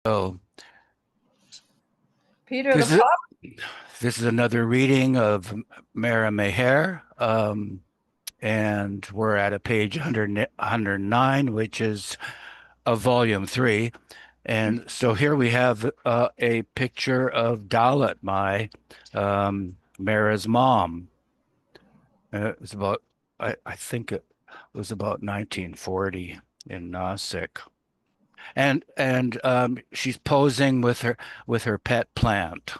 So Peter the this is Pup? this is another reading of Mehera-Meher, and we're at a page 109, which is of volume 3. And so here we have a picture of Dalit, Mara's mom. It was about, I think it was about 1940 in Nashik. And she's posing with her pet plant.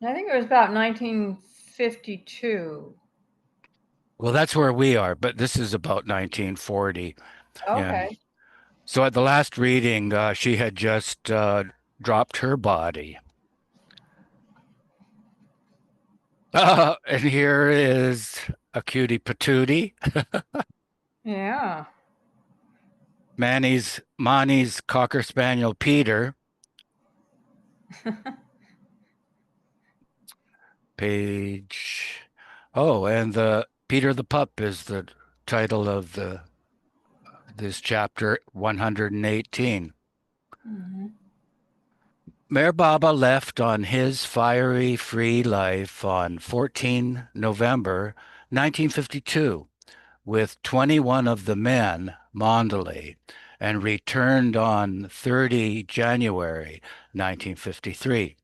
I think it was about 1952. Well, that's where we are, but this is about 1940. Yeah. Okay. So at the last reading, she had just dropped her body. And here is a cutie patootie, Yeah. Mani's Cocker Spaniel Peter. Page. Oh, and the Peter the Pup is the title of the this chapter 118. Mhm. Meher Baba left on his fiery free life on 14 November 1952 with 21 of the men, Mandalay, and returned on 30 January 1953.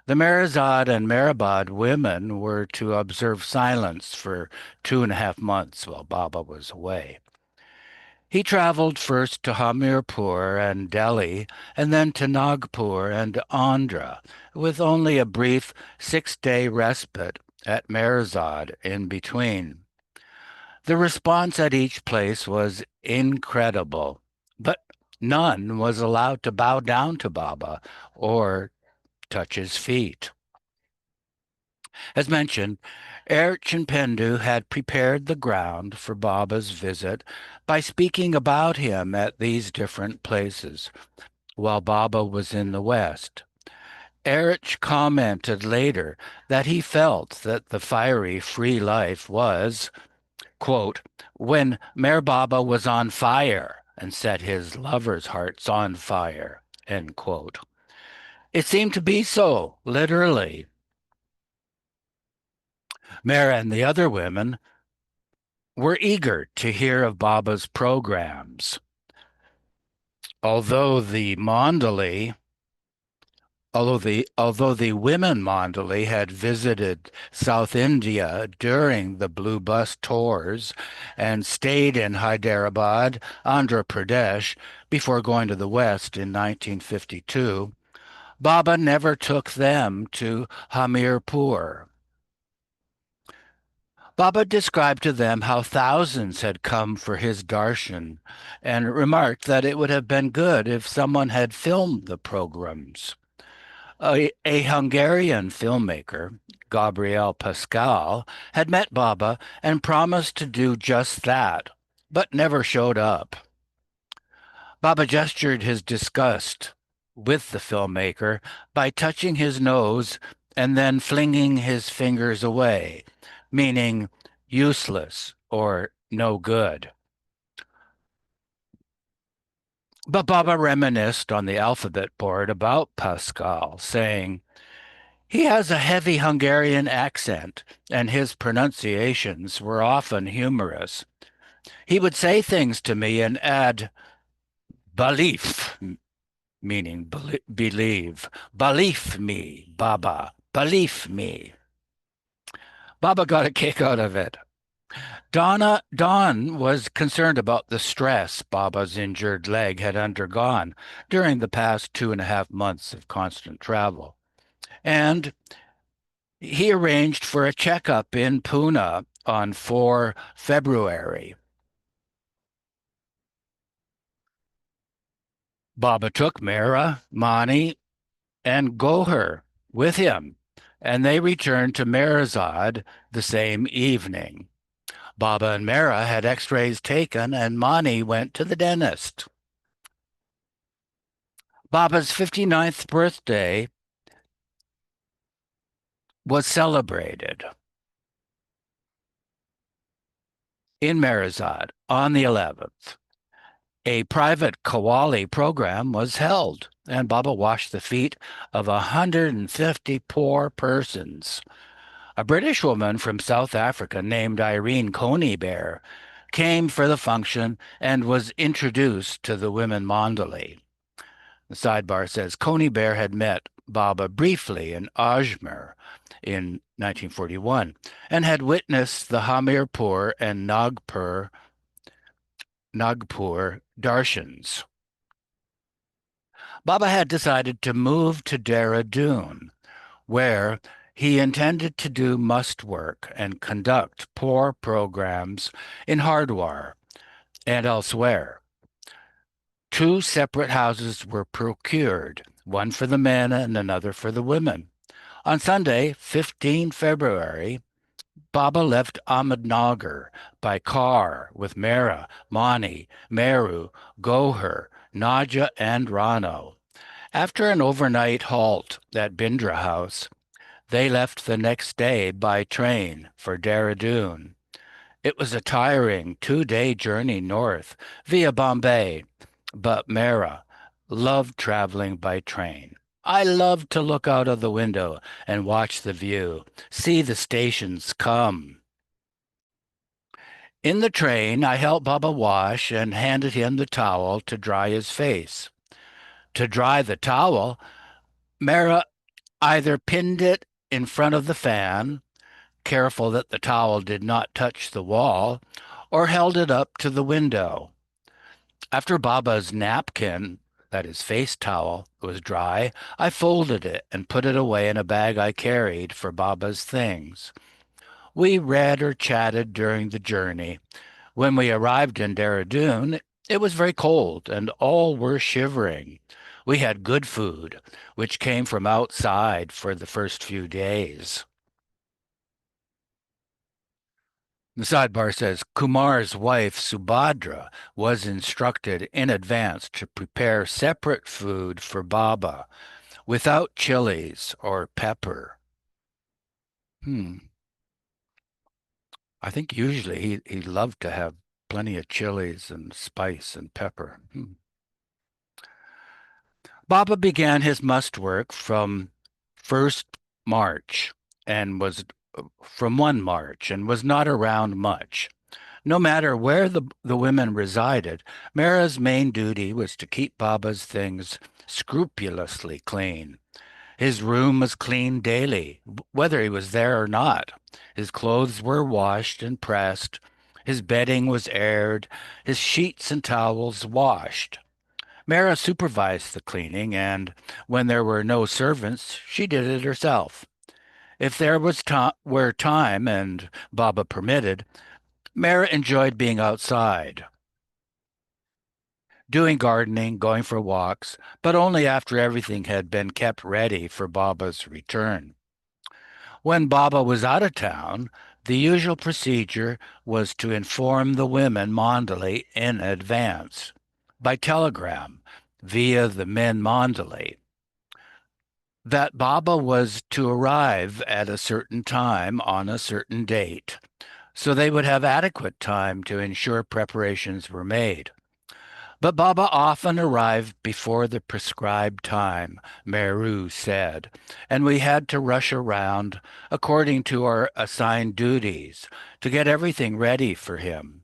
The Meherazad and Mehrabad women were to observe silence for 2.5 months while Baba was away. He traveled first to Hamirpur and Delhi, and then to Nagpur and Andhra, with only a brief 6-day respite at Meherazad in between. The response at each place was incredible, but none was allowed to bow down to Baba or touch his feet. As mentioned, Erchenpendu had prepared the ground for Baba's visit by speaking about him at these different places while Baba was in the West. Erich commented later that he felt that the fiery free life was, quote, when Meher Baba was on fire and set his lovers' hearts on fire, end quote. It seemed to be so, literally. Meher and the other women were eager to hear of Baba's programs. Although the Mandali, although the women Mandali had visited South India during the Blue Bus tours and stayed in Hyderabad, Andhra Pradesh, before going to the West in 1952, Baba never took them to Hamirpur. Baba described to them how thousands had come for his darshan and remarked that it would have been good if someone had filmed the programs. A Hungarian filmmaker, Gabriel Pascal, had met Baba and promised to do just that, but never showed up. Baba gestured his disgust with the filmmaker by touching his nose and then flinging his fingers away, meaning useless or no good. But Baba reminisced on the alphabet board about Pascal, saying, he has a heavy Hungarian accent, and his pronunciations were often humorous. He would say things to me and add, belief, meaning believe. Believe me, Baba. Believe me. Baba got a kick out of it. Don was concerned about the stress Baba's injured leg had undergone during the past 2.5 months of constant travel. And he arranged for a checkup in Pune on 4 February. Baba took Mera, Mani, and Goher with him, and they returned to Meherazad the same evening. Baba and Mera had x-rays taken, and Mani went to the dentist. Baba's 59th birthday was celebrated in Meherazad on the 11th. A private Qawwali program was held, and Baba washed the feet of 150 poor persons. A British woman from South Africa named Irene Coneybeare came for the function and was introduced to the women Mandali. The sidebar says Coneybeare had met Baba briefly in Ajmer in 1941 and had witnessed the Hamirpur and Nagpur darshans. Baba had decided to move to Dehradun, where he intended to do must work and conduct poor programs in Hardwar and elsewhere. Two separate houses were procured, one for the men and another for the women. On Sunday, 15 February, Baba left Ahmednagar by car with Mehra, Mani, Meru, Gohar, Naja, and Rano. After an overnight halt at Bindra House, they left the next day by train for Dehradun. It was a tiring 2-day journey north via Bombay, but Mehra loved traveling by train. I loved to look out of the window and watch the view, see the stations come. In the train, I helped Baba wash and handed him the towel to dry his face. To dry the towel, Mehra either pinned it in front of the fan, careful that the towel did not touch the wall, or held it up to the window. After Baba's napkin, that is face towel, was dry, I folded it and put it away in a bag I carried for Baba's things. We read or chatted during the journey. When we arrived in Dehradun, it was very cold and all were shivering. We had good food, which came from outside for the first few days. The sidebar says Kumar's wife Subhadra was instructed in advance to prepare separate food for Baba without chilies or pepper. Hmm. I think usually he loved to have plenty of chilies and spice and pepper. Baba began his must work from 1st March and was from 1 March and was not around much. No matter where the women resided, Mara's main duty was to keep Baba's things scrupulously clean. His room was cleaned daily, whether he was there or not. His clothes were washed and pressed. His bedding was aired. His sheets and towels washed. Mara supervised the cleaning, and when there were no servants, she did it herself. If there was where time and Baba permitted, Mara enjoyed being outside, doing gardening, going for walks, but only after everything had been kept ready for Baba's return. When Baba was out of town, the usual procedure was to inform the women Mandali in advance by telegram via the men Mandali that Baba was to arrive at a certain time on a certain date, so they would have adequate time to ensure preparations were made. But Baba often arrived before the prescribed time, Meru said, and we had to rush around according to our assigned duties to get everything ready for him.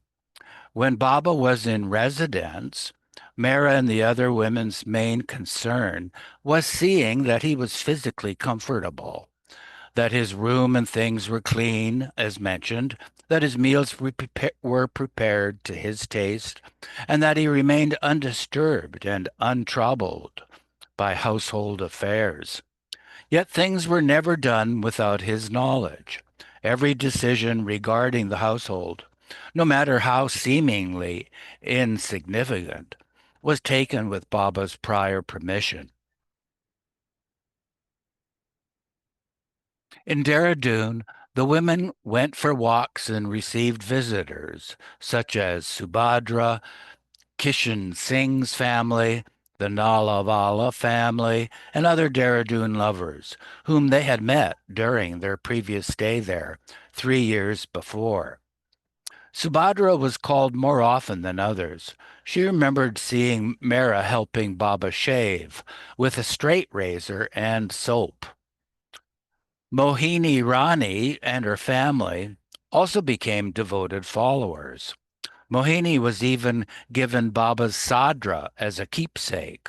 When Baba was in residence, Mara and the other women's main concern was seeing that he was physically comfortable, that his room and things were clean, as mentioned, that his meals were prepared to his taste, and that he remained undisturbed and untroubled by household affairs. Yet things were never done without his knowledge. Every decision regarding the household, no matter how seemingly insignificant, was taken with Baba's prior permission. In Dehradun, the women went for walks and received visitors, such as Subhadra, Kishan Singh's family, the Nalavala family, and other Dehradun lovers, whom they had met during their previous stay there 3 years before. Subhadra was called more often than others. She remembered seeing Mehera helping Baba shave with a straight razor and soap. Mohini Rani and her family also became devoted followers. Mohini was even given Baba's sadra as a keepsake.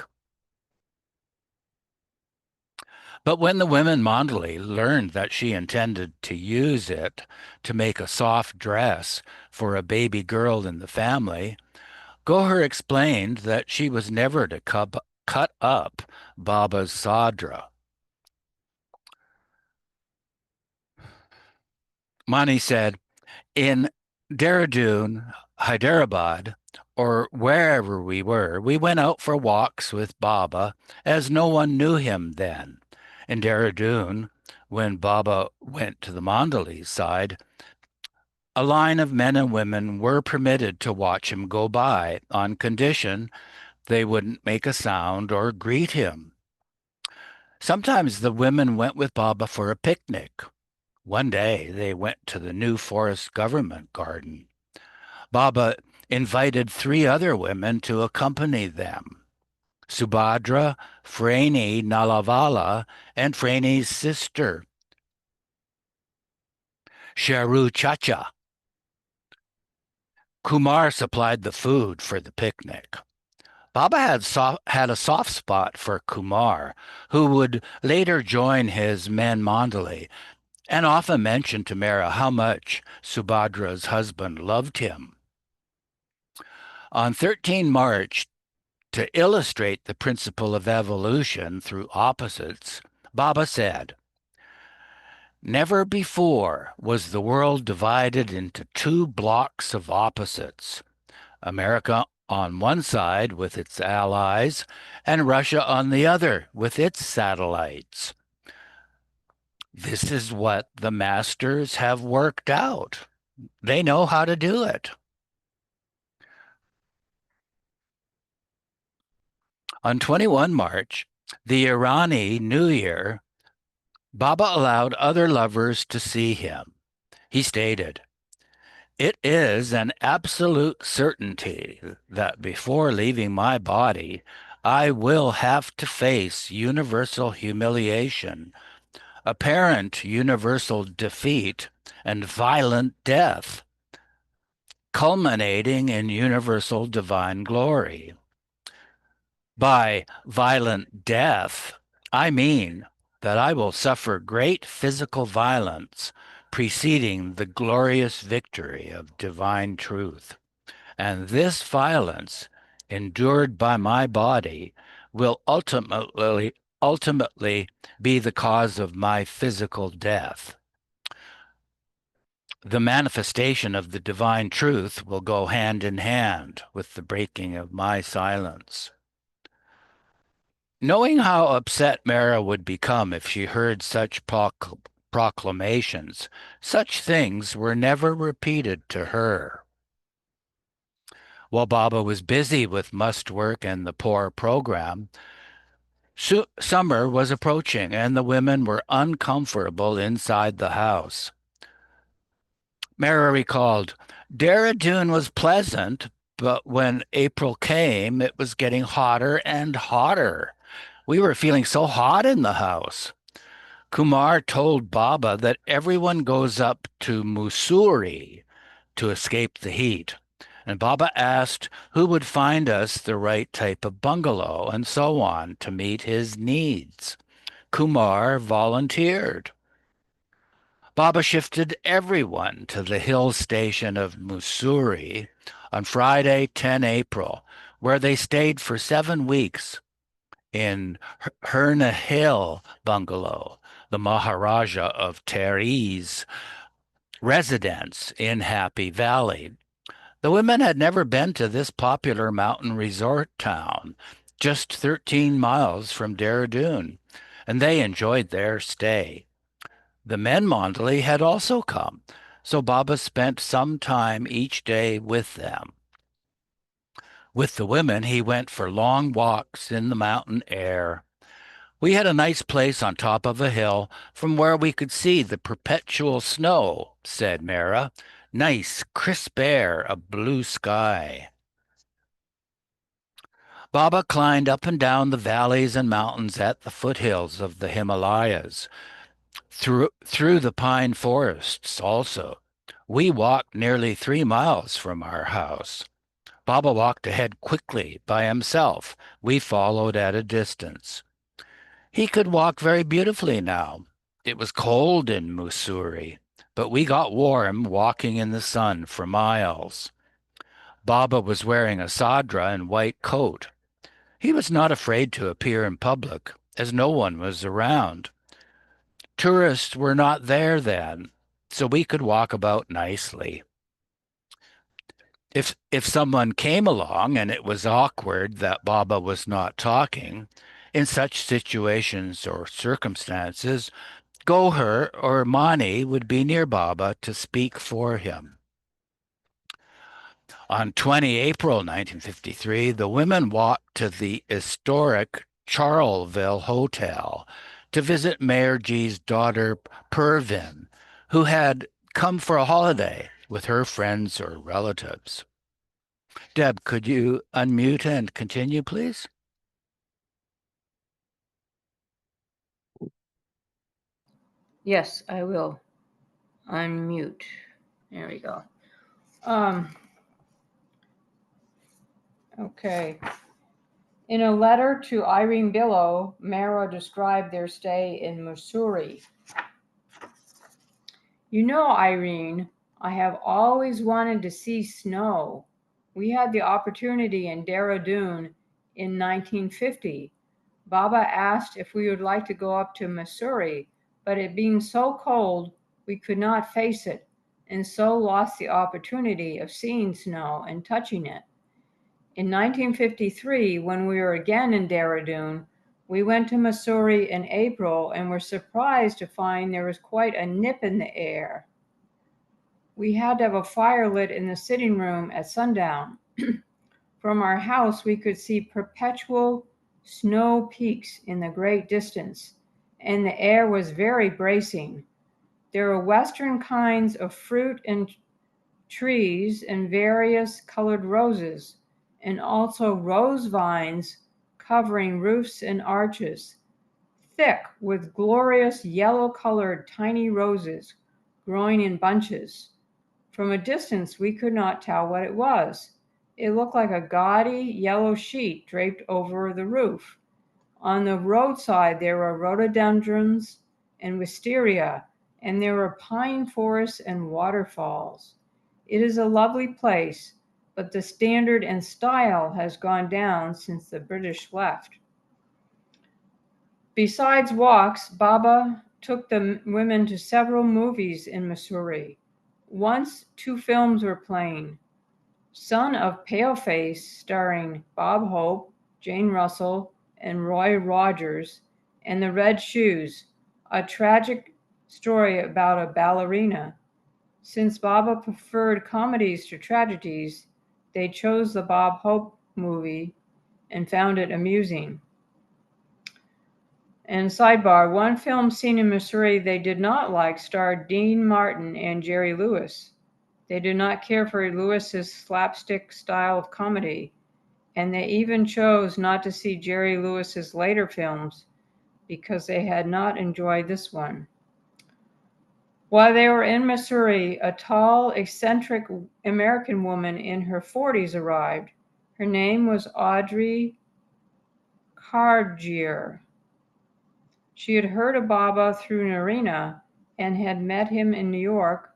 But when the women Mandali learned that she intended to use it to make a soft dress for a baby girl in the family, Goher explained that she was never to cut up Baba's sadra. Mani said, in Dehradun, Hyderabad, or wherever we were, we went out for walks with Baba, as no one knew him then. In Dehradun, when Baba went to the Mandali side, a line of men and women were permitted to watch him go by on condition they wouldn't make a sound or greet him. Sometimes the women went with Baba for a picnic. One day they went to the New Forest Government Garden. Baba invited three other women to accompany them: Subhadra, Freni Nalavala, and Freni's sister, Sharu Chacha. Kumar supplied the food for the picnic. Baba had a soft spot for Kumar, who would later join his men Mandali, and often mentioned to Mehera how much Subhadra's husband loved him. On 13 March, to illustrate the principle of evolution through opposites, Baba said, "Never before was the world divided into two blocks of opposites, America on one side with its allies, and Russia on the other with its satellites. This is what the masters have worked out. They know how to do it." On 21 March, the Irani New Year, Baba allowed other lovers to see him. He stated, "It is an absolute certainty that before leaving my body, I will have to face universal humiliation, apparent universal defeat, and violent death, culminating in universal divine glory. By violent death, I mean that I will suffer great physical violence preceding the glorious victory of divine truth. And this violence, endured by my body, will ultimately be the cause of my physical death. The manifestation of the divine truth will go hand in hand with the breaking of my silence." Knowing how upset Mehera would become if she heard such proclamations, such things were never repeated to her. While Baba was busy with must work and the poor program, summer was approaching and the women were uncomfortable inside the house. Mehera recalled, "Dehradun was pleasant, but when April came, it was getting hotter and hotter. We were feeling so hot in the house." Kumar told Baba that everyone goes up to Mussoorie to escape the heat. And Baba asked who would find us the right type of bungalow and so on to meet his needs. Kumar volunteered. Baba shifted everyone to the hill station of Mussoorie on Friday, 10 April, where they stayed for 7 weeks in Herne Hill Bungalow, the Maharaja of Tehri's residence in Happy Valley. The women had never been to this popular mountain resort town, just 13 miles from Dehradun, and they enjoyed their stay. The men Mondley had also come, so Baba spent some time each day with them. With the women, he went for long walks in the mountain air. "We had a nice place on top of a hill from where we could see the perpetual snow," said Mehera. Nice, crisp air, a blue sky. Baba climbed up and down the valleys and mountains at the foothills of the Himalayas, through the pine forests also. We walked nearly 3 miles from our house. Baba walked ahead quickly by himself. We followed at a distance. He could walk very beautifully now. It was cold in Mussoorie, but we got warm walking in the sun for miles. Baba was wearing a sadra and white coat. He was not afraid to appear in public, as no one was around. Tourists were not there then, so we could walk about nicely. If someone came along and it was awkward that Baba was not talking, in such situations or circumstances, Goher or Mani would be near Baba to speak for him. On 20 April 1953, the women walked to the historic Charleville Hotel to visit Mayor G's daughter, Pervin, who had come for a holiday with her friends or relatives. Deb, could you unmute and continue, please? Yes, I will unmute. There we go. Um, okay. In a letter to Irene Billow, Mehera described their stay in Mussoorie. You know, Irene, I have always wanted to see snow. We had the opportunity in Dehradun in 1950. Baba asked if we would like to go up to Mussoorie, but it being so cold, we could not face it, and so lost the opportunity of seeing snow and touching it. In 1953, when we were again in Dehradun, we went to Mussoorie in April and were surprised to find there was quite a nip in the air. We had to have a fire lit in the sitting room at sundown. From our house, we could see perpetual snow peaks in the great distance, and the air was very bracing. There were western kinds of fruit and trees and various colored roses, and also rose vines covering roofs and arches, thick with glorious yellow-colored tiny roses growing in bunches. From a distance, we could not tell what it was. It looked like a gaudy yellow sheet draped over the roof. On the roadside, there were rhododendrons and wisteria, and there were pine forests and waterfalls. It is a lovely place, but the standard and style has gone down since the British left. Besides walks, Baba took the women to several movies in Mussoorie. Once 2 films were playing. Son of Paleface, starring Bob Hope, Jane Russell, and Roy Rogers, and The Red Shoes, a tragic story about a ballerina. Since Baba preferred comedies to tragedies, they chose the Bob Hope movie and found it amusing. And sidebar, one film seen in Mussoorie they did not like starred Dean Martin and Jerry Lewis. They did not care for Lewis's slapstick style of comedy, and they even chose not to see Jerry Lewis's later films because they had not enjoyed this one. While they were in Mussoorie, a tall, eccentric American woman in her 40s arrived. Her name was Audrey Cargier. She had heard of Baba through Narina and had met him in New York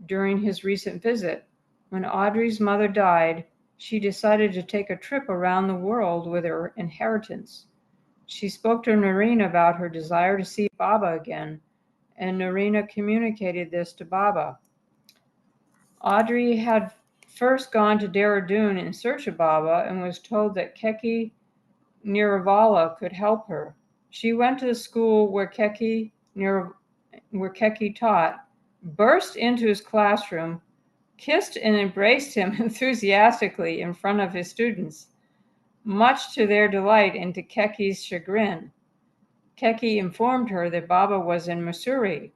during his recent visit. When Audrey's mother died, she decided to take a trip around the world with her inheritance. She spoke to Narina about her desire to see Baba again, and Narina communicated this to Baba. Audrey had first gone to Dehradun in search of Baba and was told that Keki Niravala could help her. She went to the school where Keki taught, burst into his classroom, kissed and embraced him enthusiastically in front of his students, much to their delight and to Keki's chagrin. Keki informed her that Baba was in Mussoorie.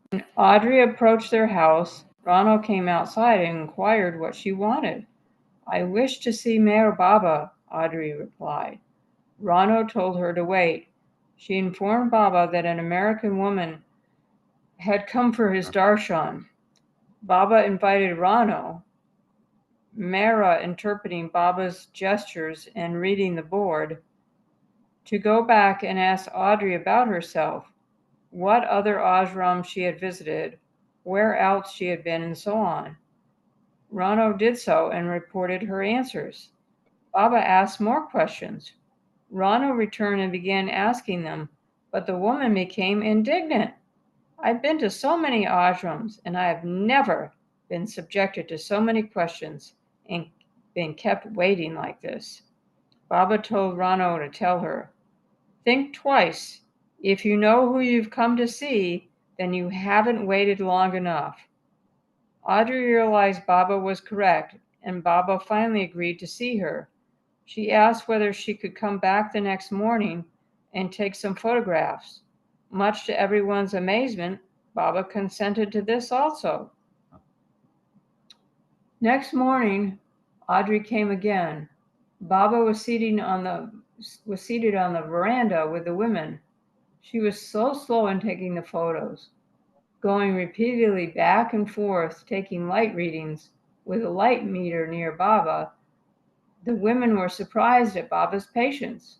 When Audrey approached their house, Rano came outside and inquired what she wanted. I wish to see Meher Baba, Audrey replied. Rano told her to wait. She informed Baba that an American woman had come for his darshan. Baba invited Rano, Mehra interpreting Baba's gestures and reading the board, to go back and ask Audrey about herself, what other ashrams she had visited, where else she had been, and so on. Rano did so and reported her answers. Baba asked more questions. Rano returned and began asking them, but the woman became indignant. I've been to so many ashrams and I have never been subjected to so many questions and been kept waiting like this. Baba told Rano to tell her, think twice. If you know who you've come to see, then you haven't waited long enough. Audrey realized Baba was correct, and Baba finally agreed to see her. She asked whether she could come back the next morning and take some photographs. Much to everyone's amazement, Baba consented to this also. Next morning, Audrey came again. Baba was seated on the veranda with the women. She was so slow in taking the photos, going repeatedly back and forth, taking light readings with a light meter near Baba. The women were surprised at Baba's patience.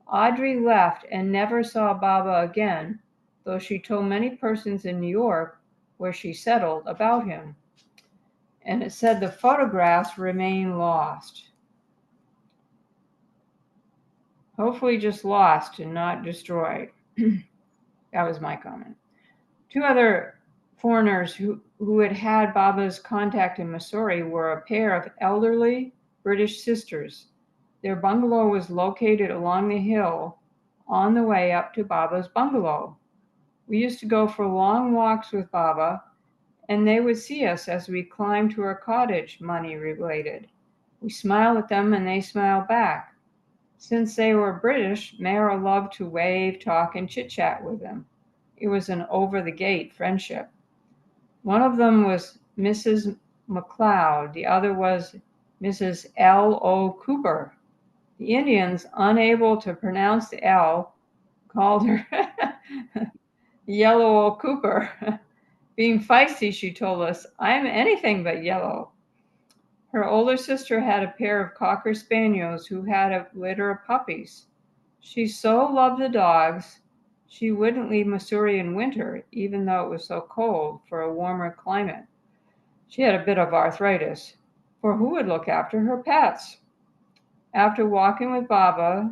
Audrey left and never saw Baba again, though she told many persons in New York, where she settled, about him. And it said the photographs remain lost. Hopefully just lost and not destroyed. That was my comment. Two other foreigners who had had Baba's contact in Missouri were a pair of elderly British sisters. Their bungalow was located along the hill on the way up to Baba's bungalow. We used to go for long walks with Baba, and they would see us as we climbed to our cottage, Mani related. We smiled at them and they smiled back. Since they were British, Mehera loved to wave, talk, and chit-chat with them. It was an over-the-gate friendship. One of them was Mrs. McLeod, the other was Mrs. L.O. Cooper. The Indians, unable to pronounce the L, called her Yellow Cooper. Being feisty, she told us, I'm anything but yellow. Her older sister had a pair of Cocker Spaniels who had a litter of puppies. She so loved the dogs, she wouldn't leave Missouri in winter, even though it was so cold, for a warmer climate. She had a bit of arthritis, for who would look after her pets? After walking with Baba,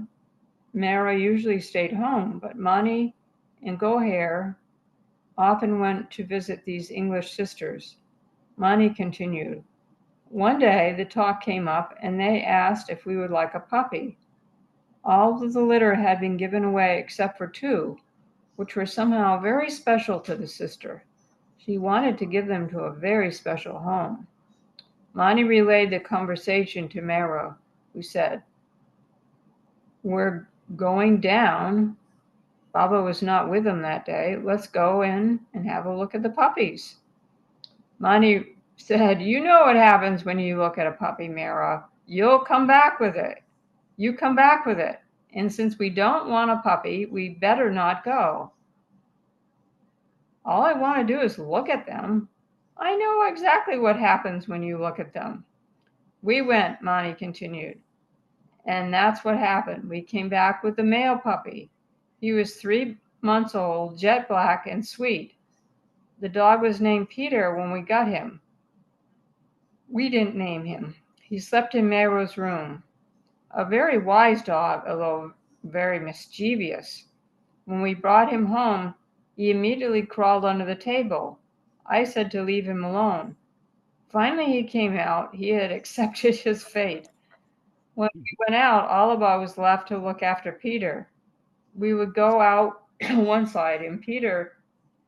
Mehera usually stayed home, but Mani and Goher often went to visit these English sisters. Mani continued, one day the talk came up and they asked if we would like a puppy. All of the litter had been given away except for two, which were somehow very special to the sister. She wanted to give them to a very special home. Mani relayed the conversation to Mehera, who said, we're going down. Baba was not with them that day. Let's go in and have a look at the puppies. Mani said, you know what happens when you look at a puppy, Mehera. You'll come back with it. You come back with it. And since we don't want a puppy, we better not go. All I want to do is look at them. I know exactly what happens when you look at them. We went, Mani continued. And that's what happened. We came back with the male puppy. He was 3 months old, jet black, and sweet. The dog was named Peter when we got him. We didn't name him. He slept in Mehera's room. A very wise dog, although very mischievous. When we brought him home, he immediately crawled under the table. I said to leave him alone. Finally, he came out. He had accepted his fate. When we went out, Oliver was left to look after Peter. We would go out one side, and Peter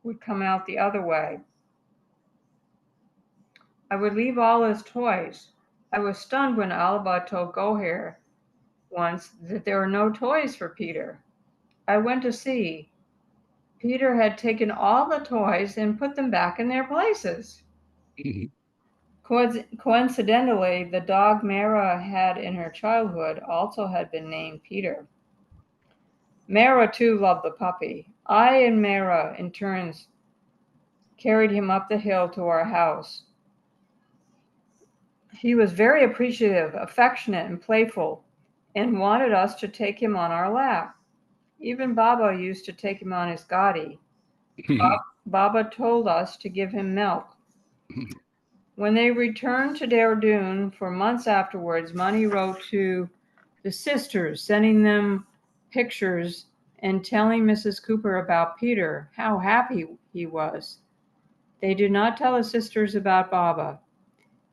would come out the other way. I would leave all his toys. I was stunned when Oliver told Goher once that there were no toys for Peter. I went to see. Peter had taken all the toys and put them back in their places. Coincidentally, the dog Mehera had in her childhood also had been named Peter. Mehera too loved the puppy. I and Mehera, in turns, carried him up the hill to our house. He was very appreciative, affectionate, and playful, and wanted us to take him on our lap. Even Baba used to take him on his gadi. Baba told us to give him milk. When they returned to Dehradun for months afterwards, Mani wrote to the sisters, sending them pictures and telling Mrs. Cooper about Peter, how happy he was. They did not tell the sisters about Baba.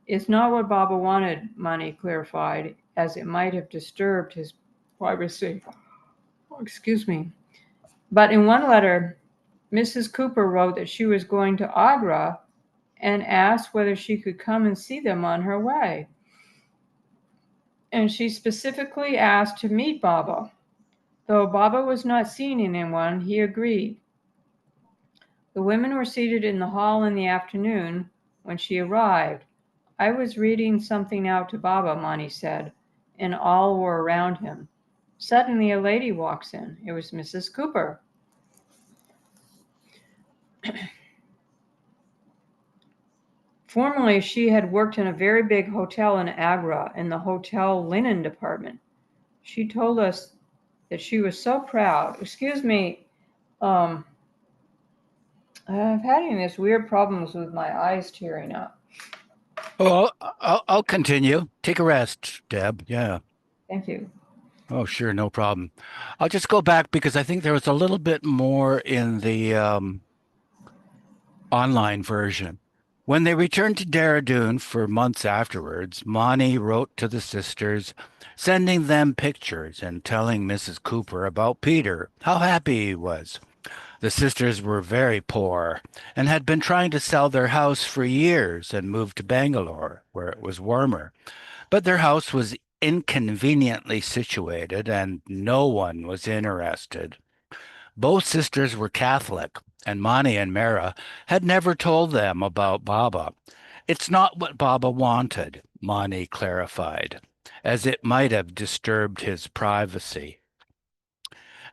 It's not what Baba wanted, Mani clarified, as it might have disturbed his privacy. Oh, excuse me. But in one letter, Mrs. Cooper wrote that she was going to Agra and asked whether she could come and see them on her way. And she specifically asked to meet Baba. Though Baba was not seeing anyone, he agreed. The women were seated in the hall in the afternoon when she arrived. I was reading something out to Baba, Mani said, and all were around him. Suddenly a lady walks in. It was Mrs. Cooper. Formerly, she had worked in a very big hotel in Agra in the hotel linen department. She told us that she was so proud. Excuse me, um, I'm having this weird problems with my eyes tearing up. Oh, I'll continue. Take a rest, Deb. Yeah. Thank you. Oh, sure, no problem. I'll just go back because I think there was a little bit more in the online version. When they returned to Dehradun for months afterwards, Mani wrote to the sisters, sending them pictures and telling Mrs. Cooper about Peter, how happy he was. The sisters were very poor and had been trying to sell their house for years and move to Bangalore, where it was warmer. But their house was inconveniently situated and no one was interested. Both sisters were Catholic, and Mani and Mera had never told them about Baba. It's not what Baba wanted, Mani clarified, as it might have disturbed his privacy.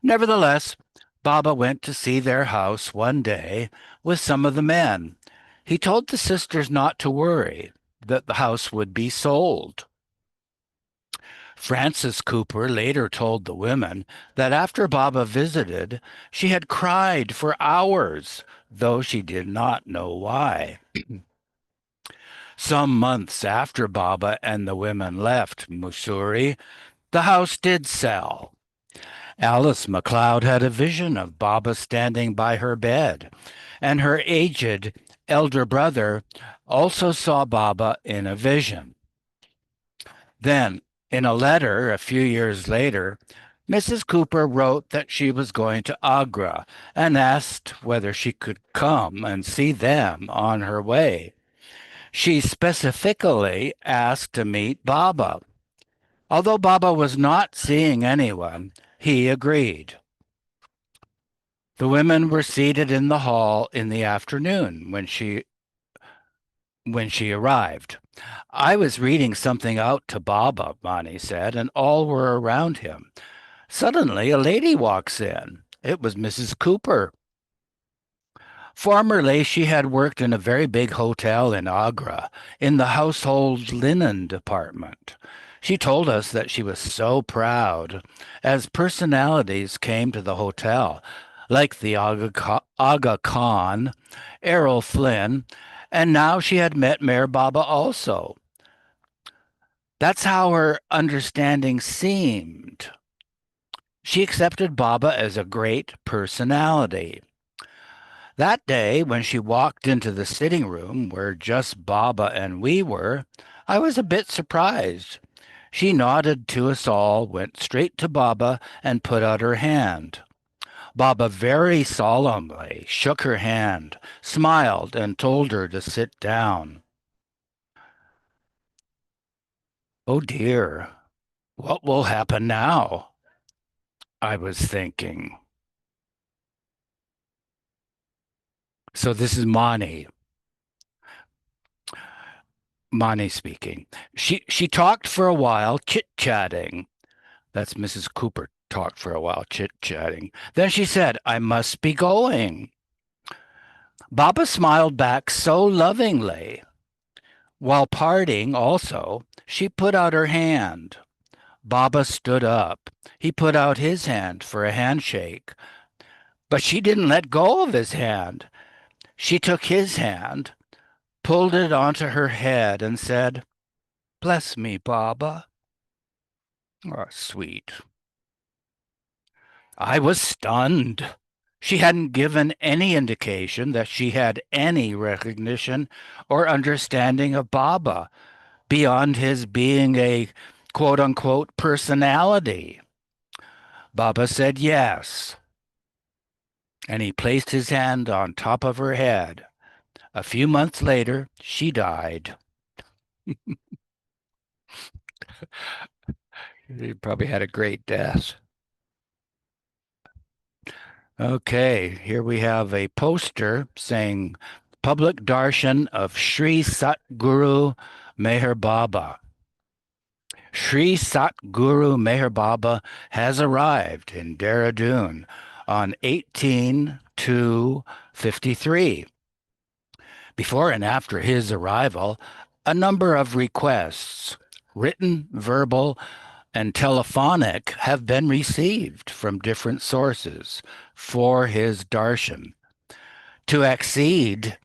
Nevertheless, Baba went to see their house one day with some of the men. He told the sisters not to worry, that the house would be sold. Frances Cooper later told the women that after Baba visited, she had cried for hours, though she did not know why. Some months after Baba and the women left Mussoorie, the house did sell. Alice MacLeod had a vision of Baba standing by her bed, and her aged elder brother also saw Baba in a vision. Then, in a letter a few years later, Mrs. Cooper wrote that she was going to Agra and asked whether she could come and see them on her way. She specifically asked to meet Baba. Although Baba was not seeing anyone, he agreed. The women were seated in the hall in the afternoon when she arrived. I was reading something out to Baba, Mani said, and all were around him. Suddenly, a lady walks in. It was Mrs. Cooper. Formerly, she had worked in a very big hotel in Agra, in the household linen department. She told us that she was so proud as personalities came to the hotel, like the Aga Khan, Errol Flynn, and now she had met Mayor Baba also. That's how her understanding seemed. She accepted Baba as a great personality. That day, when she walked into the sitting room where just Baba and we were, I was a bit surprised. She nodded to us all, went straight to Baba, and put out her hand. Baba very solemnly shook her hand, smiled, and told her to sit down. Oh dear, what will happen now? I was thinking. So this is Mani. Mani speaking. She talked for a while, chit-chatting. That's Mrs. Cooper talked for a while, chit-chatting. Then she said, I must be going. Baba smiled back so lovingly. While parting, also, she put out her hand. Baba stood up. He put out his hand for a handshake, but she didn't let go of his hand. She took his hand, pulled it onto her head, and said, Bless me, Baba. Oh, sweet. I was stunned. She hadn't given any indication that she had any recognition or understanding of Baba beyond his being a quote unquote personality. Baba said yes, and he placed his hand on top of her head. A few months later, she died. He probably had a great death. Okay, here we have a poster saying Public Darshan of Sri Satguru Meher Baba. Sri Satguru Meher Baba has arrived in Dehradun on 18/2/53. Before and after his arrival, a number of requests, written, verbal, and telephonic, have been received from different sources for his darshan. To accede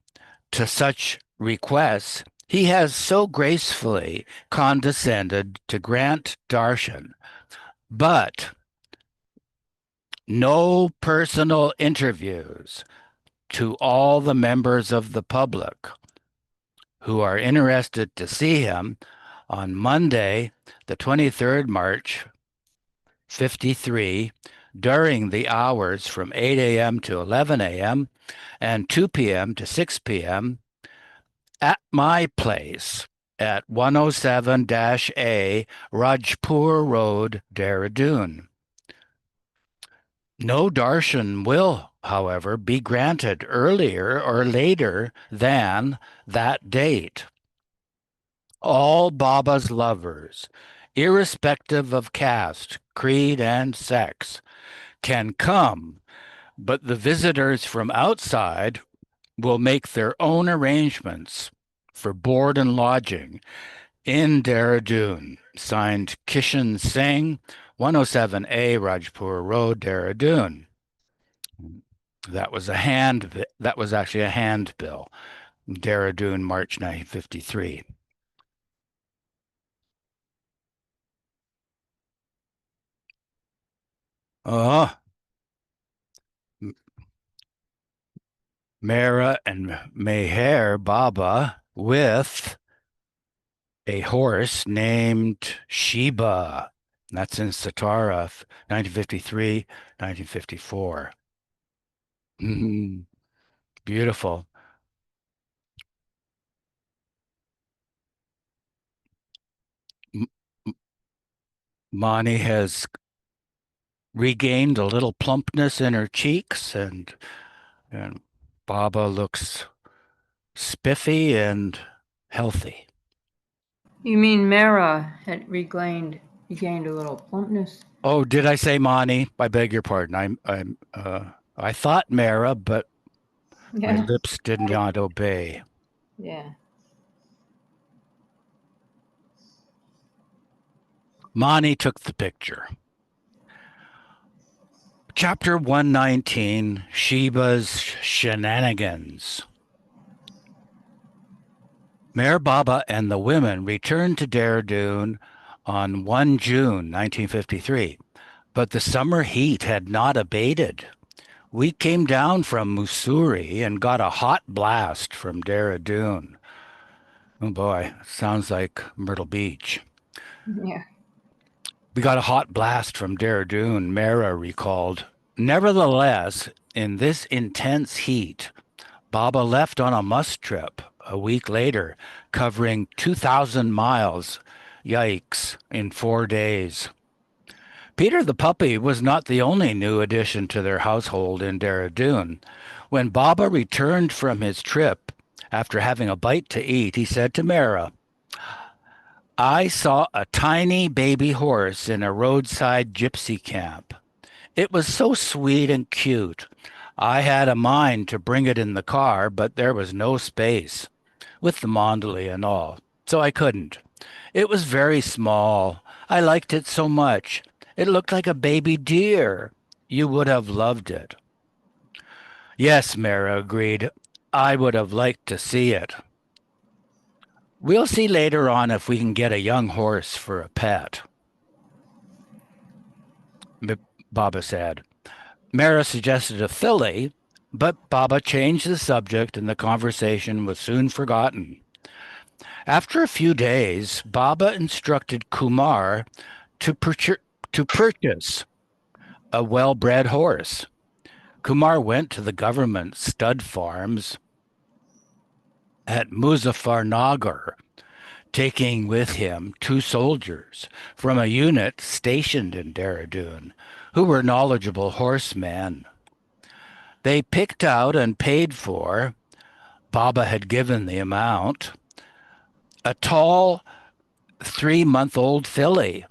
to such requests, he has so gracefully condescended to grant darshan, but no personal interviews to all the members of the public who are interested to see him on Monday, the 23rd March, 53, during the hours from 8 a.m. to 11 a.m. and 2 p.m. to 6 p.m. at my place at 107-A Rajpur Road, Dehradun. No darshan will, however, be granted earlier or later than that date. All Baba's lovers, irrespective of caste, creed, and sex, can come, but the visitors from outside will make their own arrangements for board and lodging in Dehradun. Signed Kishan Singh, 107A Rajpur Road, Dehradun. That was actually a handbill. Dehradun, March 1953. Oh, Mehra and Meher Baba with a horse named Sheba. That's in Satara, 1953, 1954. Beautiful. M- Mani has regained a little plumpness in her cheeks, and Baba looks spiffy and healthy. You mean Mara had regained a little plumpness? Oh, did I say Mani? I beg your pardon. I thought Mara, but my Yeah. lips did not obey. Yeah. Mani took the picture. Chapter 119, Sheba's Shenanigans. Mayor Baba and the women returned to Dehradun on 1 June 1953, but the summer heat had not abated. We came down from Mussoorie and got a hot blast from Dehradun. Oh boy, sounds like Myrtle Beach. Yeah. We got a hot blast from Dehradun, Mera recalled. Nevertheless, in this intense heat, Baba left on a must trip a week later, covering 2,000 miles. Yikes, in 4 days. Peter the puppy was not the only new addition to their household in Dehradun. When Baba returned from his trip, after having a bite to eat, he said to Mera, I saw a tiny baby horse in a roadside gypsy camp. It was so sweet and cute. I had a mind to bring it in the car, but there was no space, with the mandolin and all, so I couldn't. It was very small. I liked it so much. It looked like a baby deer. You would have loved it. Yes, Mara agreed. I would have liked to see it. We'll see later on if we can get a young horse for a pet, Baba said. Mara suggested a filly, but Baba changed the subject and the conversation was soon forgotten. After a few days, Baba instructed Kumar to, to purchase a well-bred horse. Kumar went to the government stud farms at Muzaffarnagar, taking with him two soldiers from a unit stationed in Dehradun who were knowledgeable horsemen. They picked out and paid for, Baba had given the amount, a tall 3-month-old filly.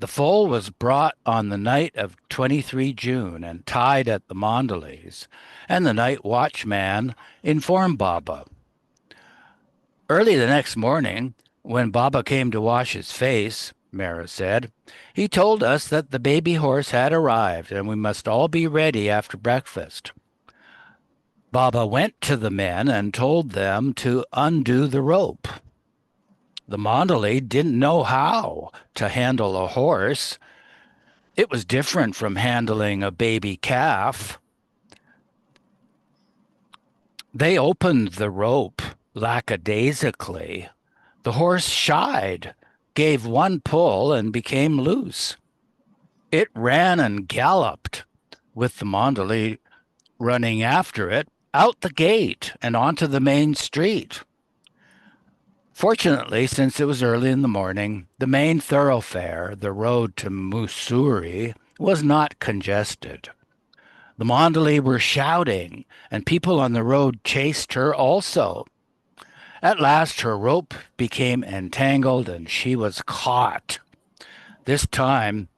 The foal was brought on the night of 23 June and tied at the Mondelez, and the night watchman informed Baba. Early the next morning, when Baba came to wash his face, Mara said, he told us that the baby horse had arrived and we must all be ready after breakfast. Baba went to the men and told them to undo the rope. The Mandalay didn't know how to handle a horse. It was different from handling a baby calf. They opened the rope lackadaisically. The horse shied, gave one pull, and became loose. It ran and galloped, with the Mandalay running after it, out the gate and onto the main street. Fortunately, since it was early in the morning, the main thoroughfare, the road to Mussoorie, was not congested. The Mandalay were shouting, and people on the road chased her also. At last, her rope became entangled and she was caught. This time,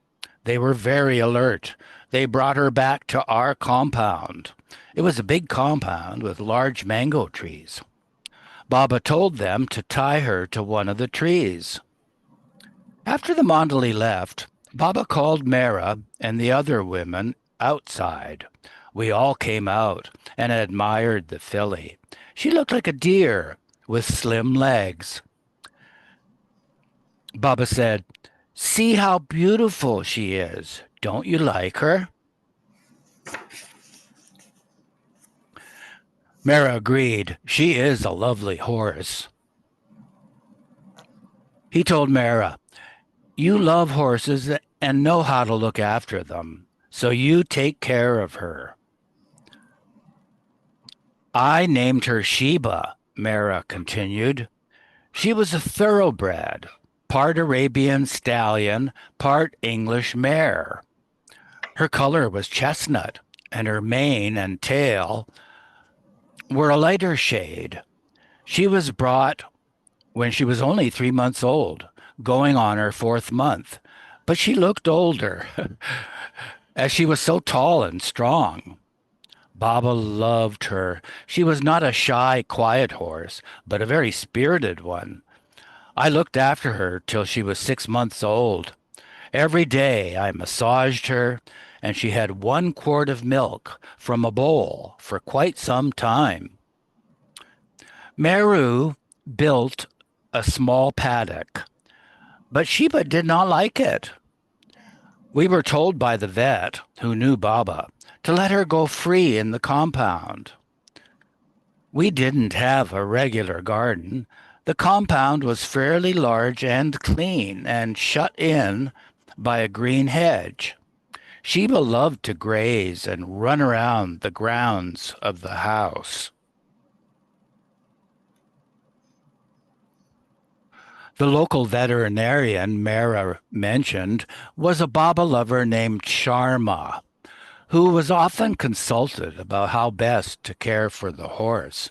they were very alert. They brought her back to our compound. It was a big compound with large mango trees. Baba told them to tie her to one of the trees. After the Mandali left, Baba called Mera and the other women outside. We all came out and admired the filly. She looked like a deer with slim legs. Baba said, "See how beautiful she is. Don't you like her?" Mera agreed. She is a lovely horse. He told Mera, "You love horses and know how to look after them, so you take care of her." I named her Sheba, Mera continued. She was a thoroughbred, part Arabian stallion, part English mare. Her color was chestnut, and her mane and tail were a lighter shade. She was brought when she was only 3 months old, going on her fourth month, but she looked older, as she was so tall and strong. Baba loved her. She was not a shy, quiet horse, but a very spirited one. I looked after her till she was 6 months old. Every day I massaged her, and she had 1 quart of milk from a bowl for quite some time. Meru built a small paddock, but Sheba did not like it. We were told by the vet, who knew Baba, to let her go free in the compound. We didn't have a regular garden. The compound was fairly large and clean and shut in by a green hedge. Sheba loved to graze and run around the grounds of the house. The local veterinarian Mera mentioned was a Baba lover named Sharma, who was often consulted about how best to care for the horse.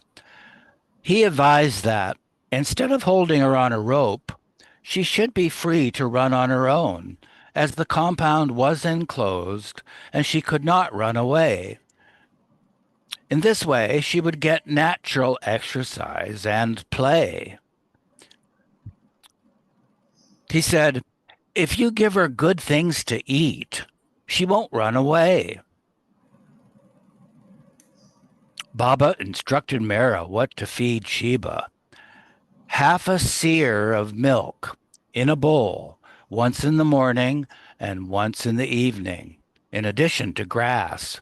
He advised that Instead of holding her on a rope, she should be free to run on her own, as the compound was enclosed and she could not run away. In this way, she would get natural exercise and play. He said, if you give her good things to eat, she won't run away. Baba instructed Mera what to feed Sheba. Half a seer of milk in a bowl, once in the morning and once in the evening, in addition to grass.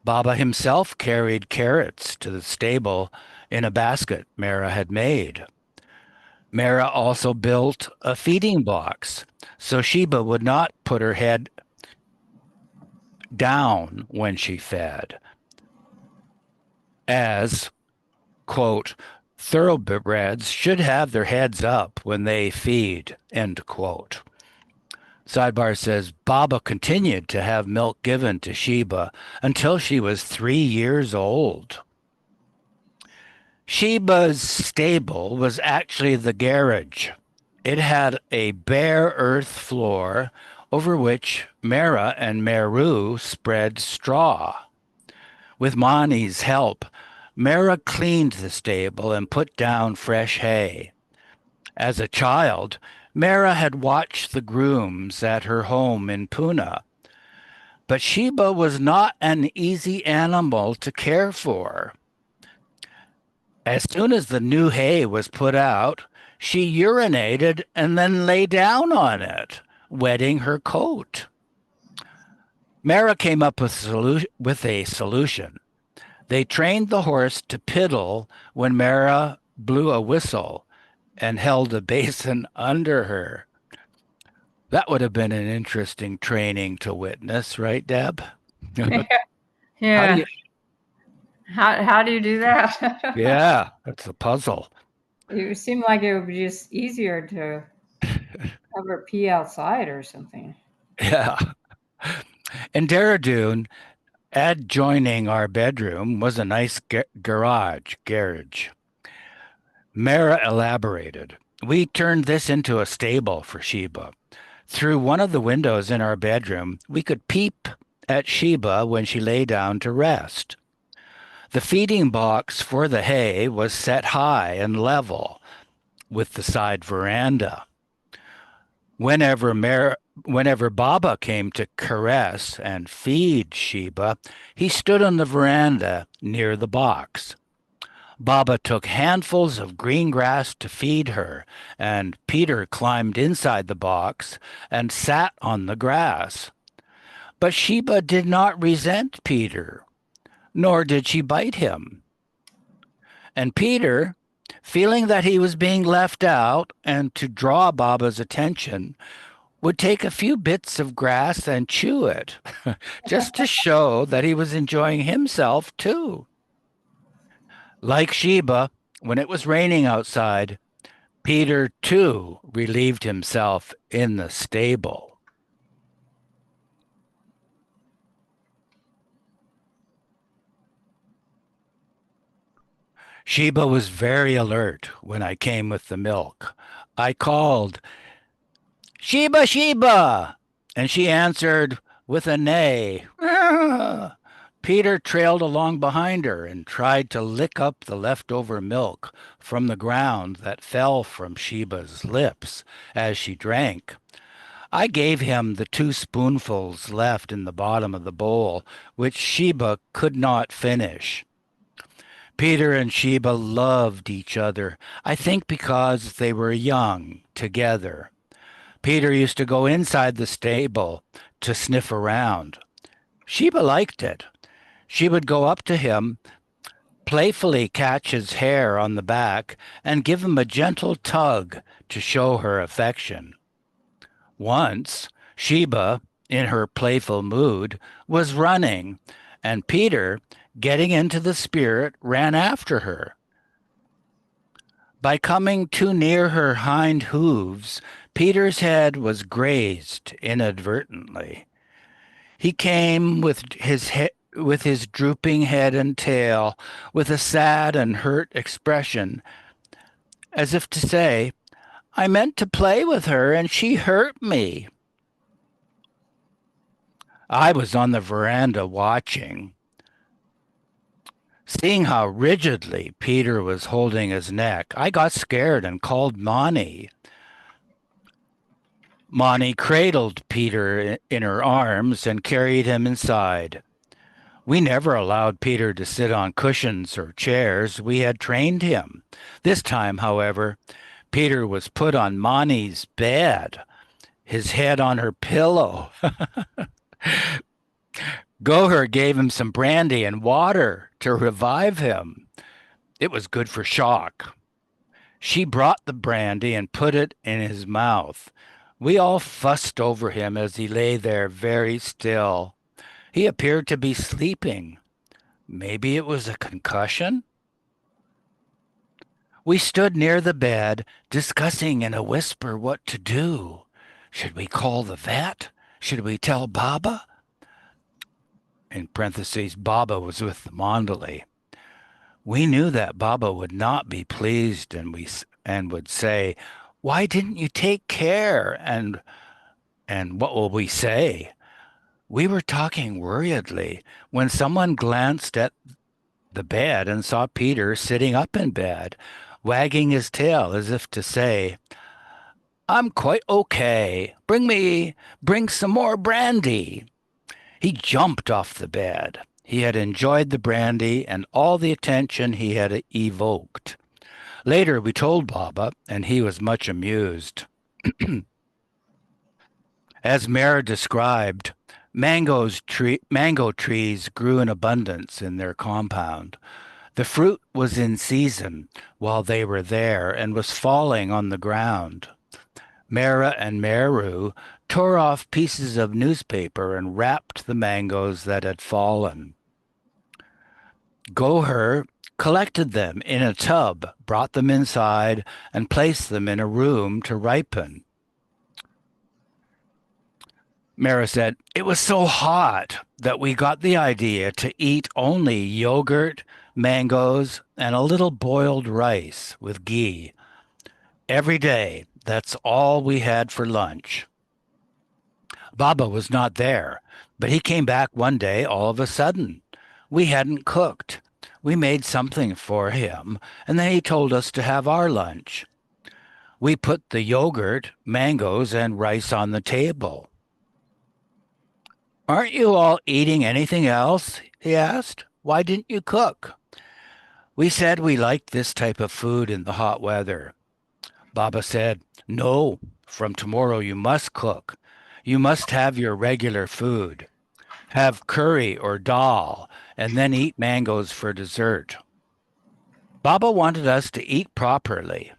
Baba himself carried carrots to the stable in a basket Mera had made. Mera also built a feeding box so Sheba would not put her head down when she fed, as, quote, thoroughbreds should have their heads up when they feed, end quote. Sidebar says Baba continued to have milk given to Sheba until she was 3 years old. Sheba's stable was actually the garage. It had a bare earth floor over which Mera and Meru spread straw. With Mani's help, Mera cleaned the stable and put down fresh hay. As a child, Mera had watched the grooms at her home in Pune, but Sheba was not an easy animal to care for. As soon as the new hay was put out, she urinated and then lay down on it, wetting her coat. Mera came up with a solution. They trained the horse to piddle when Mera blew a whistle and held a basin under her. That would have been an interesting training to witness, right, Deb? How do Yeah. you? How do you do that? Yeah, that's a puzzle. It seemed like it would be just easier to have her pee outside or something. Yeah. In Dehradun, adjoining our bedroom was a nice garage. Mara elaborated. We turned this into a stable for Sheba. Through one of the windows in our bedroom, we could peep at Sheba when she lay down to rest. The feeding box for the hay was set high and level with the side veranda. Whenever whenever Baba came to caress and feed Sheba, he stood on the veranda near the box. Baba took handfuls of green grass to feed her, and Peter climbed inside the box and sat on the grass. But Sheba did not resent Peter, nor did she bite him. And Peter, feeling that he was being left out and to draw Baba's attention, would take a few bits of grass and chew it, just to show that he was enjoying himself too. Like Sheba, when it was raining outside, Peter too relieved himself in the stable. Sheba was very alert when I came with the milk. I called, Sheba, Sheba! And she answered with a neigh. Peter trailed along behind her and tried to lick up the leftover milk from the ground that fell from Sheba's lips as she drank. I gave him the 2 spoonfuls left in the bottom of the bowl, which Sheba could not finish. Peter and Sheba loved each other, I think because they were young together. Peter used to go inside the stable to sniff around. Sheba liked it. She would go up to him, playfully catch his hair on the back, and give him a gentle tug to show her affection. Once, Sheba, in her playful mood, was running, and Peter, getting into the spirit, ran after her. By coming too near her hind hooves, Peter's head was grazed inadvertently. He came with his drooping head and tail, with a sad and hurt expression, as if to say, I meant to play with her and she hurt me. I was on the veranda watching. Seeing how rigidly Peter was holding his neck, I got scared and called Monty. Monty cradled Peter in her arms and carried him inside. We never allowed Peter to sit on cushions or chairs. We had trained him. This time, however, Peter was put on Monty's bed, his head on her pillow. Goher gave him some brandy and water to revive him. It was good for shock. She brought the brandy and put it in his mouth. We all fussed over him as he lay there very still. He appeared to be sleeping. Maybe it was a concussion? We stood near the bed, discussing in a whisper what to do. Should we call the vet? Should we tell Baba? In parentheses, Baba was with the Mondali. We knew that Baba would not be pleased, and would say, "Why didn't you take care?" And what will we say? We were talking worriedly when someone glanced at the bed and saw Peter sitting up in bed, wagging his tail as if to say, "I'm quite okay. Bring some more brandy." He jumped off the bed. He had enjoyed the brandy and all the attention he had evoked. Later, we told Baba, and he was much amused. As Mehera described, mango trees grew in abundance in their compound. The fruit was in season while they were there and was falling on the ground. Mehera and Meru tore off pieces of newspaper and wrapped the mangoes that had fallen. Goher collected them in a tub, brought them inside, and placed them in a room to ripen. Mehera said, "It was so hot that we got the idea to eat only yogurt, mangoes, and a little boiled rice with ghee. Every day, that's all we had for lunch." Baba was not there, but he came back one day all of a sudden. We hadn't cooked. We made something for him, and then he told us to have our lunch. We put the yogurt, mangoes, and rice on the table. "Aren't you all eating anything else?" he asked. "Why didn't you cook?" We said we liked this type of food in the hot weather. Baba said, "No, from tomorrow you must cook. You must have your regular food. Have curry or dal, and then eat mangoes for dessert." Baba wanted us to eat properly,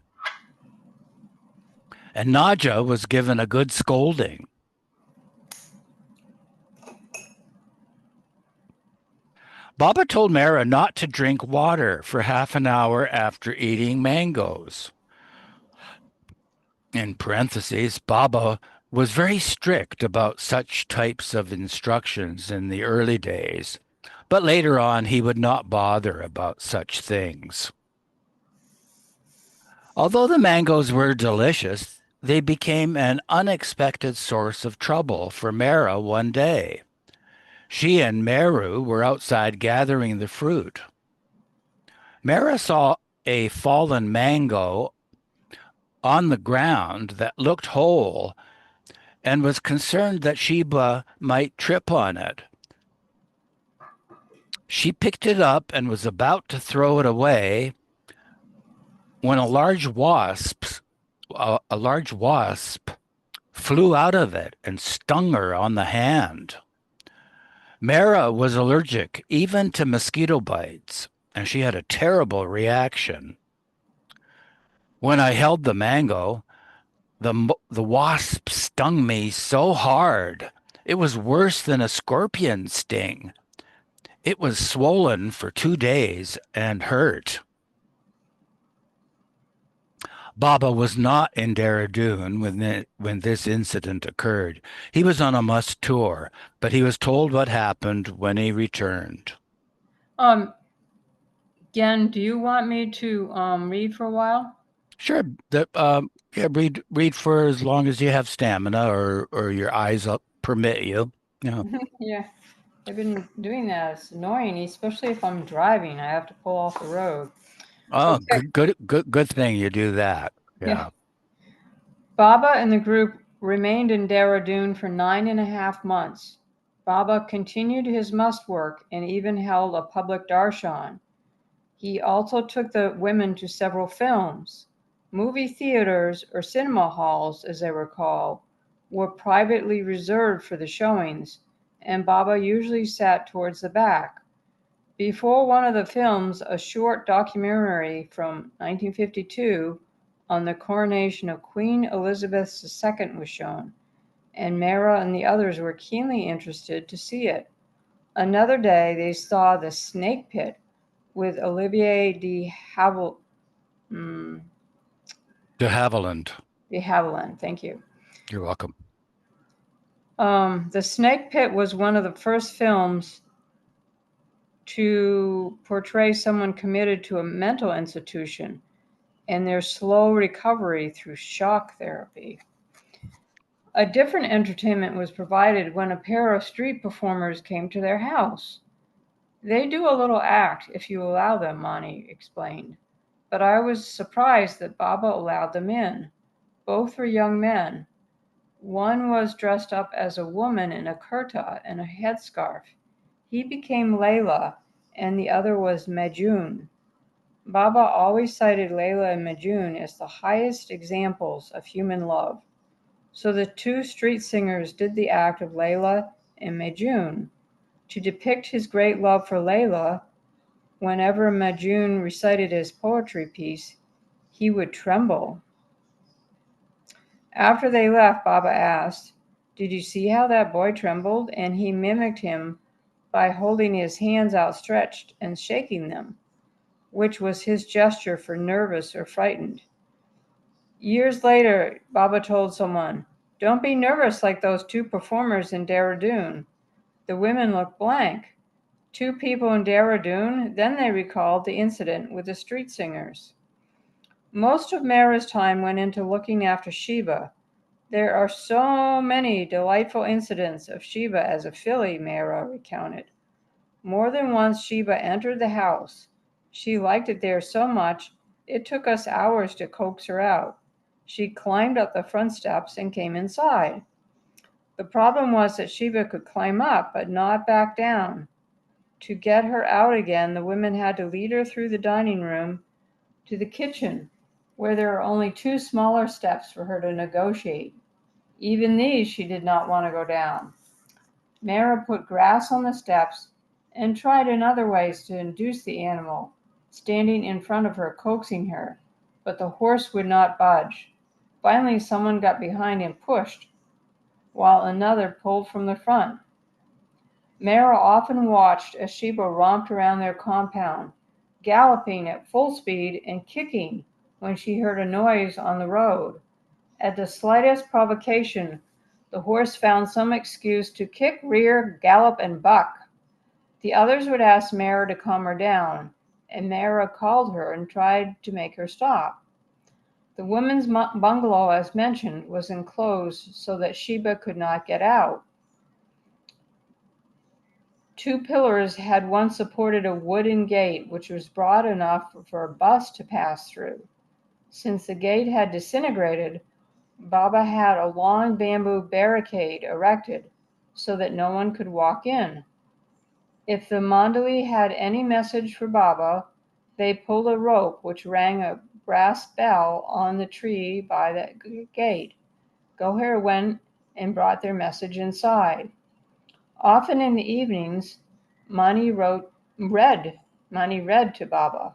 and Naja was given a good scolding. Baba told Mehera not to drink water for half an hour after eating mangoes. In parentheses, Baba was very strict about such types of instructions in the early days, but later on he would not bother about such things. Although the mangoes were delicious, they became an unexpected source of trouble for Mehera one day. She and Meru were outside gathering the fruit. Mehera saw a fallen mango on the ground that looked whole and was concerned that Sheba might trip on it. She picked it up and was about to throw it away when a large wasp flew out of it and stung her on the hand. Mehera was allergic even to mosquito bites, and she had a terrible reaction. When I held the mango, the wasp stung me so hard. It was worse than a scorpion sting. It was swollen for 2 days and hurt. Baba was not in Dehradun when this incident occurred. He was on a must tour, but he was told what happened when he returned. Um, Again, do you want me to read for a while? Sure. Yeah, read for as long as you have stamina or your eyes up permit you. Yeah. Yeah, I've been doing that. It's annoying, especially if I'm driving. I have to pull off the road. Oh, Okay. good thing you do that. Yeah. Yeah. Baba and the group remained in Dehradun for 9.5 months. Baba continued his must work and even held a public darshan. He also took the women to several films. Movie theaters, or cinema halls as they were called, were privately reserved for the showings, and Baba usually sat towards the back. Before one of the films, a short documentary from 1952 on the coronation of Queen Elizabeth II was shown, and Mehra and the others were keenly interested to see it. Another day, they saw The Snake Pit with Olivier mm, De Havilland. de Havilland. Thank you. You're welcome. The Snake Pit was one of the first films to portray someone committed to a mental institution and their slow recovery through shock therapy. A different entertainment was provided when a pair of street performers came to their house. They do a little act if you allow them, Mani explained. But I was surprised that Baba allowed them in. Both were young men. One was dressed up as a woman in a kurta and a headscarf. He became Layla, and the other was Majun. Baba always cited Layla and Majun as the highest examples of human love. So the two street singers did the act of Layla and Majun. To depict his great love for Layla, whenever Majun recited his poetry piece, he would tremble. After they left, Baba asked, "Did you see how that boy trembled?" And he mimicked him by holding his hands outstretched and shaking them, which was his gesture for nervous or frightened. Years later, Baba told someone, "Don't be nervous like those two performers in Dehradun." The women looked blank. Two people in Dehradun? Then they recalled the incident with the street singers. Most of Mara's time went into looking after Sheba. There are so many delightful incidents of Sheba as a filly, Mara recounted. More than once Sheba entered the house. She liked it there so much it took us hours to coax her out. She climbed up the front steps and came inside. The problem was that Sheba could climb up but not back down. To get her out again, the women had to lead her through the dining room to the kitchen, where there are only two smaller steps for her to negotiate. Even these she did not want to go down. Mara put grass on the steps and tried in other ways to induce the animal, standing in front of her, coaxing her, but the horse would not budge. Finally, someone got behind and pushed, while another pulled from the front. Mara often watched as Sheba romped around their compound, galloping at full speed and kicking when she heard a noise on the road. At the slightest provocation, the horse found some excuse to kick, rear, gallop, and buck. The others would ask Mara to calm her down, and Mara called her and tried to make her stop. The women's bungalow, as mentioned, was enclosed so that Sheba could not get out. Two pillars had once supported a wooden gate which was broad enough for a bus to pass through. Since the gate had disintegrated, Baba had a long bamboo barricade erected so that no one could walk in. If the Mandali had any message for Baba, they pulled a rope which rang a brass bell on the tree by the gate. Goher went and brought their message inside. Often in the evenings, Mani read. Mani read to Baba.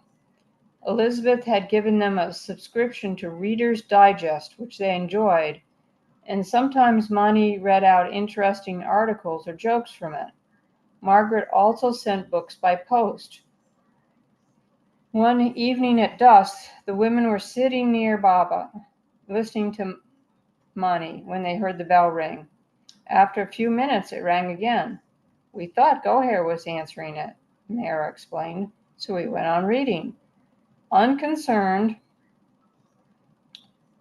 Elizabeth had given them a subscription to Reader's Digest, which they enjoyed, and sometimes Mani read out interesting articles or jokes from it. Margaret also sent books by post. One evening at dusk, the women were sitting near Baba, listening to Mani, when they heard the bell ring. After a few minutes, it rang again. "We thought Goher was answering it," Mehera explained, "so we went on reading. Unconcerned,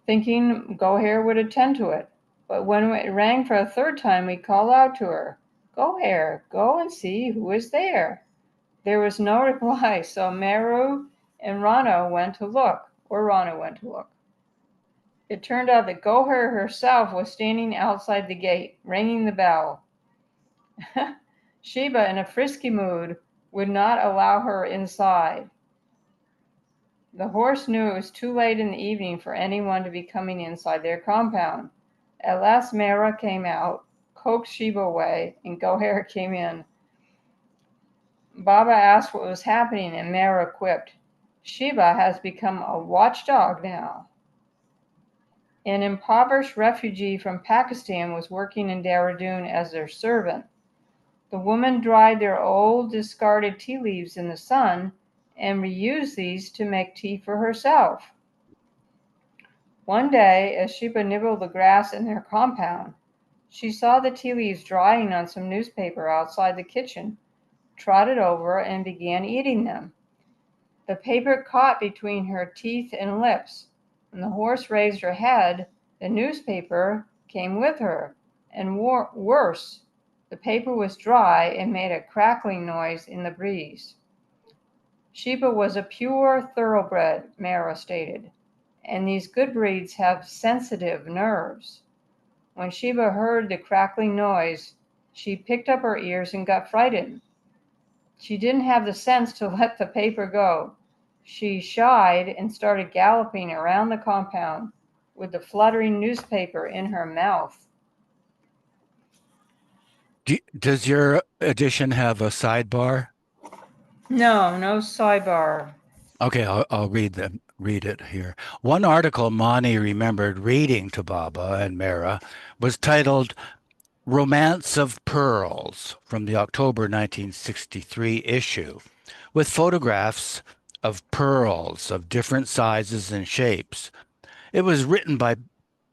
thinking Gohare would attend to it. But when it rang for a third time, we called out to her, Gohare, go and see who is there. There was no reply, so Meru and Rana went to look, or Rana went to look. It turned out that Gohare herself was standing outside the gate, ringing the bell. Sheba, in a frisky mood, would not allow her inside. The horse knew it was too late in the evening for anyone to be coming inside their compound. At last Mehera came out, coaxed Sheba away, and Gohare came in. Baba asked what was happening, and Mehera quipped, Sheba has become a watchdog now. An impoverished refugee from Pakistan was working in Dehradun as their servant. The woman dried their old discarded tea leaves in the sun and reused these to make tea for herself. One day, as Sheba nibbled the grass in their compound, she saw the tea leaves drying on some newspaper outside the kitchen, trotted over, and began eating them. The paper caught between her teeth and lips. When the horse raised her head, the newspaper came with her, and worse, the paper was dry and made a crackling noise in the breeze. Sheba was a pure thoroughbred, Mehera stated, and these good breeds have sensitive nerves. When Sheba heard the crackling noise, she picked up her ears and got frightened. She didn't have the sense to let the paper go. She shied and started galloping around the compound with the fluttering newspaper in her mouth. Does your edition have a sidebar? No, no sidebar. Okay, I'll read it here. One article Mani remembered reading to Baba and Mehera was titled Romance of Pearls from the October 1963 issue, with photographs of pearls of different sizes and shapes. It was written by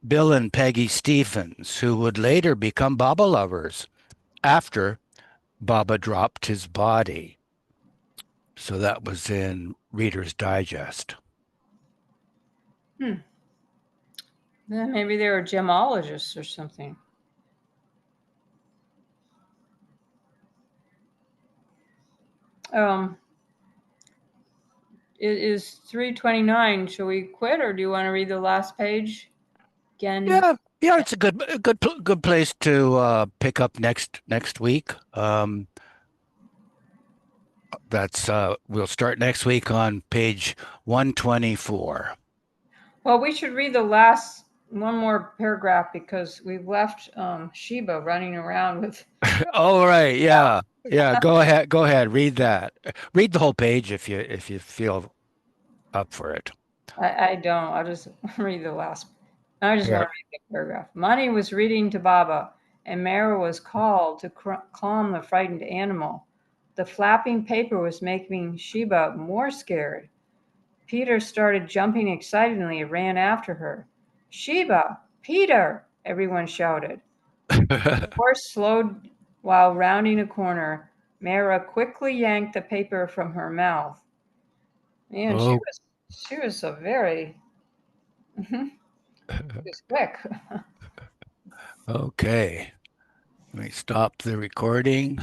Bill and Peggy Stephens, who would later become Baba lovers after Baba dropped his body. So that was in Reader's Digest. Hmm. Then maybe they were gemologists or something. Um, it is 3:29. Shall we quit, or do you want to read the last page again? Yeah, it's a good place to pick up next week. That's we'll start next week on page 124. Well, we should read the last one more paragraph because we've left Sheba running around with. All right, yeah. Go ahead. Read that. Read the whole page if you feel up for it. I don't. I'll just read the last. I just Yeah. want to read the paragraph. Mani was reading to Baba, and Mehera was called to calm the frightened animal. The flapping paper was making Sheba more scared. Peter started jumping excitedly and ran after her. Sheba! Peter! Everyone shouted. The horse slowed while rounding a corner. Mehera quickly yanked the paper from her mouth. Man, she Oh, was she was a very she was quick. okay. Let me stop the recording.